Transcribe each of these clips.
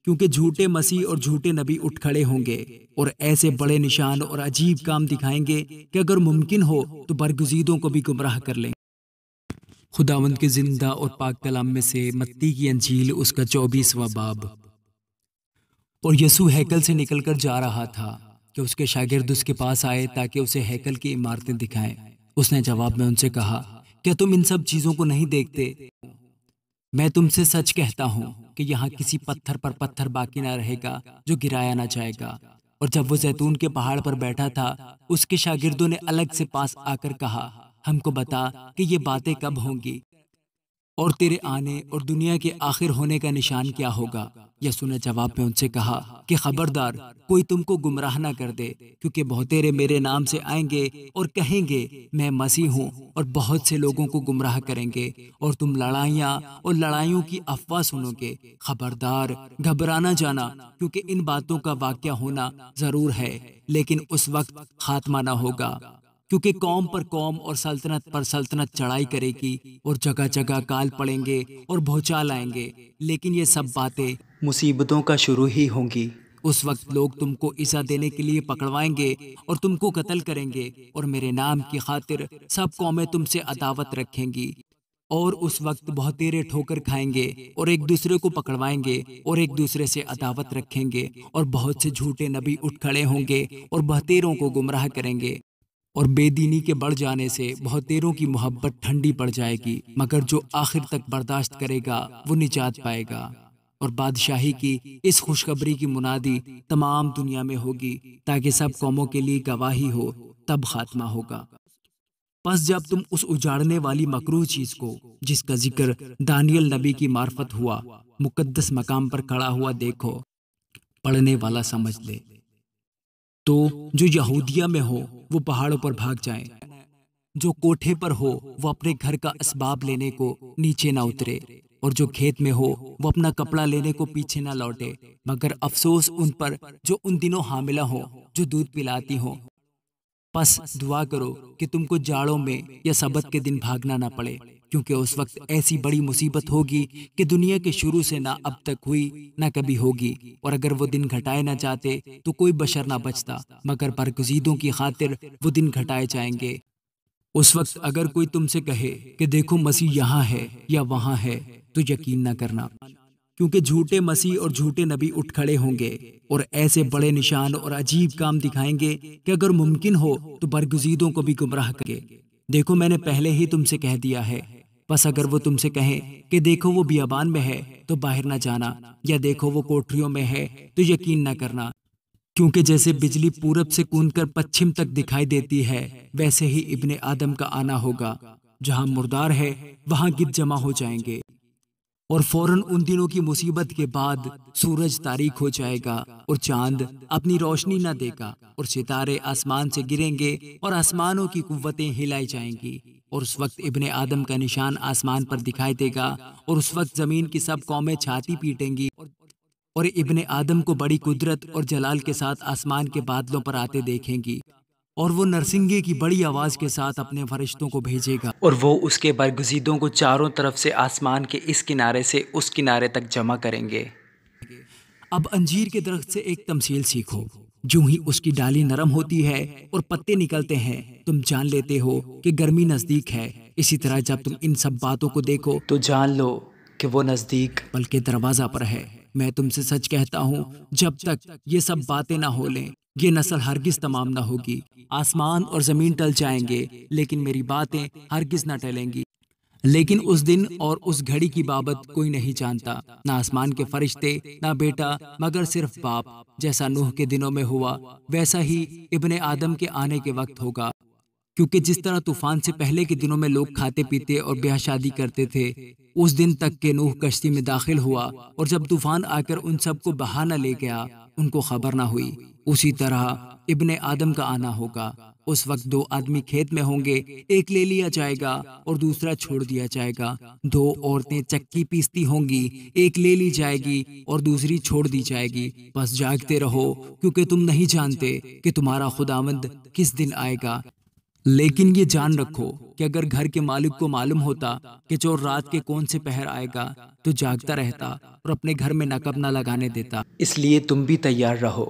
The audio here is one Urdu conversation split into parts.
کیونکہ جھوٹے مسیح اور جھوٹے نبی اٹھ کھڑے ہوں گے اور ایسے بڑے نشان اور عجیب کام دکھائیں گے کہ اگر ممکن ہو تو برگزیدوں کو بھی گمراہ کر لیں۔ خداوند کے زندہ اور پاک کلام میں سے متی کی انجیل اس کا 24واں باب۔ اور یسوع ہیکل سے نکل کر جا رہا تھا کہ اس کے شاگرد اس کے پاس آئے تاکہ اسے ہیکل کی عمارتیں دکھائیں۔ اس نے جواب میں ان سے کہا، کیا تم ان سب چیزوں کو نہیں دیکھتے؟ میں تم سے سچ کہتا ہوں کہ یہاں کسی پتھر پر پتھر باقی نہ رہے گا جو گرایا نہ جائے گا۔ اور جب وہ زیتون کے پہاڑ پر بیٹھا تھا، اس کے شاگردوں نے الگ سے پاس آ کر کہا، ہم کو بتا کہ یہ باتیں کب ہوں گی اور تیرے آنے اور دنیا کے آخر ہونے کا نشان کیا ہوگا؟ یسوع نے جواب میں ان سے کہا کہ خبردار کوئی تم کو گمراہ نہ کر دے، کیونکہ بہتیرے میرے نام سے آئیں گے اور کہیں گے میں مسیح ہوں، اور بہت سے لوگوں کو گمراہ کریں گے، اور تم لڑائیاں اور لڑائیوں کی افواہ سنو گے۔ خبردار گھبرانا جانا، کیونکہ ان باتوں کا واقعہ ہونا ضرور ہے، لیکن اس وقت خاتمہ نہ ہوگا۔ کیونکہ قوم پر قوم اور سلطنت پر سلطنت چڑھائی کرے گی، اور جگہ جگہ کال پڑیں گے اور بھوچال آئیں گے، لیکن یہ سب باتیں مصیبتوں کا شروع ہی ہوں گی۔ اس وقت لوگ تم کو عزا دینے کے لیے پکڑوائیں گے اور تم کو قتل کریں گے، اور میرے نام کی خاطر سب قومیں تم سے عداوت رکھیں گی۔ اور اس وقت بہتیرے ٹھوکر کھائیں گے اور ایک دوسرے کو پکڑوائیں گے اور ایک دوسرے سے عداوت رکھیں گے، اور بہت سے جھوٹے نبی اٹھ کھڑے ہوں گے اور بہتیروں کو گمراہ کریں گے۔ اور بے دینی کے بڑھ جانے سے بہتیروں کی محبت ٹھنڈی پڑ جائے گی، مگر جو آخر تک برداشت کرے گا وہ نجات پائے گا۔ اور بادشاہی کی اس خوشخبری کی منادی تمام دنیا میں ہوگی تاکہ سب قوموں کے لیے گواہی ہو، تب خاتمہ ہوگا۔ پس جب تم اس اجاڑنے والی مکروہ چیز کو، جس کا ذکر دانیل نبی کی معرفت ہوا، مقدس مقام پر کھڑا ہوا دیکھو، پڑھنے والا سمجھ لے۔ تو جو یہودیہ میں ہو وہ پہاڑوں پر بھاگ جائیں، جو کوٹھے پر ہو وہ اپنے گھر کا اسباب لینے کو نیچے نہ اترے، اور جو کھیت میں ہو وہ اپنا کپڑا لینے کو پیچھے نہ لوٹے۔ مگر افسوس ان پر جو ان دنوں حاملہ ہو، جو دودھ پلاتی ہوں۔ پس دعا کرو کہ تم کو جاڑوں میں یا سبت کے دن بھاگنا نہ پڑے، کیونکہ اس وقت ایسی بڑی مصیبت ہوگی کہ دنیا کے شروع سے نہ اب تک ہوئی نہ کبھی ہوگی۔ اور اگر وہ دن گھٹائے نہ جاتے تو کوئی بشر نہ بچتا، مگر برگزیدوں کی خاطر وہ دن گھٹائے جائیں گے۔ اس وقت اگر کوئی تم سے کہے کہ دیکھو مسیح یہاں ہے یا وہاں ہے، تو یقین نہ کرنا، کیونکہ جھوٹے مسیح اور جھوٹے نبی اٹھ کھڑے ہوں گے اور ایسے بڑے نشان اور عجیب کام دکھائیں گے کہ اگر ممکن ہو تو برگزیدوں کو بھی گمراہ کریں گے۔ دیکھو میں نے پہلے ہی تم سے کہہ دیا ہے۔ پس اگر وہ تم سے کہیں کہ دیکھو وہ بیابان میں ہے تو باہر نہ جانا، یا دیکھو وہ کوٹریوں میں ہے تو یقین نہ کرنا، کیونکہ جیسے بجلی پورب سے کون کر پچھم تک دکھائی دیتی ہے، ویسے ہی ابن آدم کا آنا ہوگا۔ جہاں مردار ہے وہاں گدھ جمع ہو جائیں گے۔ اور فوراً ان دنوں کی مصیبت کے بعد سورج تاریک ہو جائے گا اور چاند اپنی روشنی نہ دے گا، اور ستارے آسمان سے گریں گے اور آسمانوں کی قوتیں ہلائی جائیں گی۔ اور اس وقت ابن آدم کا نشان آسمان پر دکھائی دے گا، اور اس وقت زمین کی سب قومیں چھاتی پیٹیں گی، اور ابن آدم کو بڑی قدرت اور جلال کے ساتھ آسمان کے بادلوں پر آتے دیکھیں گی۔ اور وہ نرسنگے کی بڑی آواز کے ساتھ اپنے فرشتوں کو بھیجے گا، اور وہ اس کے برگزیدوں کو چاروں طرف سے آسمان کے اس کنارے سے اس کنارے تک جمع کریں گے۔ اب انجیر کے درخت سے ایک تمثیل سیکھو۔ جو ہی اس کی ڈالی نرم ہوتی ہے اور پتے نکلتے ہیں، تم جان لیتے ہو کہ گرمی نزدیک ہے۔ اسی طرح جب تم ان سب باتوں کو دیکھو تو جان لو کہ وہ نزدیک بلکہ دروازہ پر ہے۔ میں تم سے سچ کہتا ہوں، جب تک یہ سب باتیں نہ ہو لیں، یہ نسل ہرگز تمام نہ ہوگی۔ آسمان اور زمین ٹل جائیں گے، لیکن میری باتیں ہرگز نہ ٹلیں گی۔ لیکن اس دن اور اس گھڑی کی بابت کوئی نہیں جانتا، نہ آسمان کے فرشتے، نہ بیٹا، مگر صرف باپ۔ جیسا نوح کے دنوں میں ہوا، ویسا ہی ابن آدم کے آنے کے وقت ہوگا۔ کیونکہ جس طرح طوفان سے پہلے کے دنوں میں لوگ کھاتے پیتے اور بیاہ شادی کرتے تھے، اس دن تک کہ نوح کشتی میں داخل ہوا، اور جب طوفان آ کر ان سب کو بہا نہ لے گیا، ان کو خبر نہ ہوئی، اسی طرح ابن آدم کا آنا ہوگا۔ اس وقت دو آدمی کھیت میں ہوں گے، ایک لے لیا جائے گا اور دوسرا چھوڑ دیا جائے گا۔ دو عورتیں چکی پیستی ہوں گی، ایک لے لی جائے گی اور دوسری چھوڑ دی جائے گی۔ بس جاگتے رہو، کیونکہ تم نہیں جانتے کہ تمہارا خداوند کس دن آئے گا۔ لیکن یہ جان رکھو کہ اگر گھر کے مالک کو معلوم ہوتا کہ چور رات کے کون سے پہر آئے گا تو جاگتا رہتا اور اپنے گھر میں نقب نہ لگانے دیتا۔ اس لیے تم بھی تیار رہو،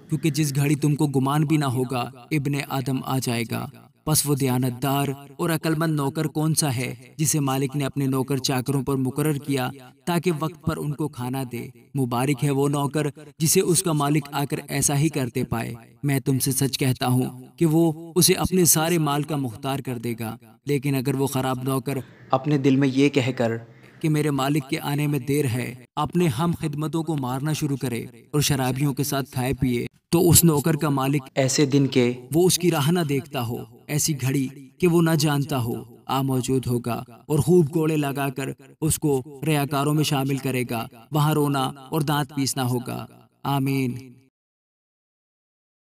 کیونکہ جس گھڑی تم کو گمان بھی نہ ہوگا ابن آدم آ جائے گا۔ پس وہ دیانتدار اور عقل مند نوکر کون سا ہے جسے مالک نے اپنے نوکر چاکروں پر مقرر کیا تاکہ وقت پر ان کو کھانا دے؟ مبارک ہے وہ نوکر جسے اس کا مالک آ کر ایسا ہی کرتے پائے۔ میں تم سے سچ کہتا ہوں کہ وہ اسے اپنے سارے مال کا مختار کر دے گا۔ لیکن اگر وہ خراب نوکر اپنے دل میں یہ کہہ کر کہ میرے مالک کے آنے میں دیر ہے اپنے ہم خدمتوں کو مارنا شروع کرے اور شرابیوں کے ساتھ کھائے پیے، تو اس نوکر کا مالک ایسے دن کے وہ اس کی راہ نہ دیکھتا ہو، ایسی گھڑی کہ وہ نہ جانتا ہو آ موجود ہوگا اور خوب کوڑے لگا کر اس کو ریاکاروں میں شامل کرے گا۔ وہاں رونا اور دانت پیسنا ہوگا۔ آمین۔